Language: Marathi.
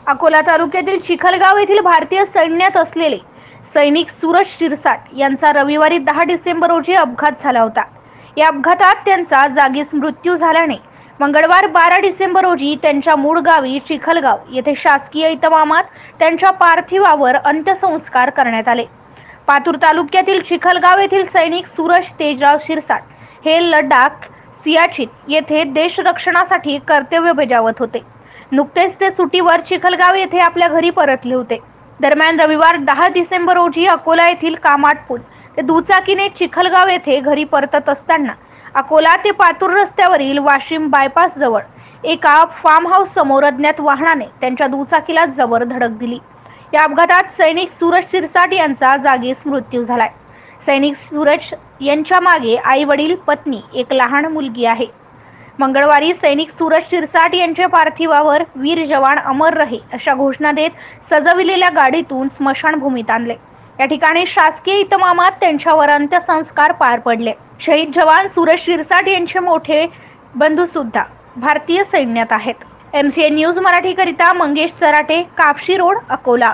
अकोला तालुक्यातील चिखलगाव येथील भारतीय सैन्यात असलेले सैनिक सूरज शिरसाट यांचा रविवारी 10 डिसेंबर रोजी अपघात झाला होता। या अपघातात त्यांचा जागीच मृत्यू झाल्याने मंगळवार 12 डिसेंबर रोजी त्यांच्या मूळ गावी चिखलगाव येथे शासकीय इतमामात त्यांच्या पार्थिवावर अंत्यसंस्कार करण्यात आले। पातूर तालुक्यातील चिखलगाव येथील सैनिक सूरज तेजराव शिरसाट हे लडाख सियाचीन येथे देश रक्षणासाठी कर्तव्य बजावत होते। नुकतेच ते सुट्टीवर चिखलगाव येथे आपल्या घरी परतले होते। दरम्यान रविवार 10 डिसेंबर रोजी अकोला येथील कामाटपूल ते दुचाकीने चिखलगाव येथे घरी परतत असताना अकोला ते पातूर रस्त्यावरील वाशिम बायपास जवळ एका फार्म हाऊस समोर अज्ञात वाहनाने त्यांच्या दुचाकीला जबर धडक दिली। या अपघातात सैनिक सूरज शिरसाट यांचा जागीच मृत्यू झालाय। सैनिक सूरज यांच्या मागे आई वडील पत्नी एक लहान मुलगी आहे। मंगळवारी सैनिक सूरज शिरसाट यांच्या पार्थिवावर वीर जवान अमर रहे अशा घोषणा देत सजविलेल्या गाडीतून स्मशानभूमीत आणले। या ठिकाणी शासकीय इतमामात त्यांच्यावर अंत्यसंस्कार पार पडले। शहीद जवान सूरज शिरसाट यांचे मोठे बंधू सुद्धा भारतीय सैन्यात आहेत। MCN न्यूज मराठी करिता मंगेश चराटे, कापशी रोड, अकोला।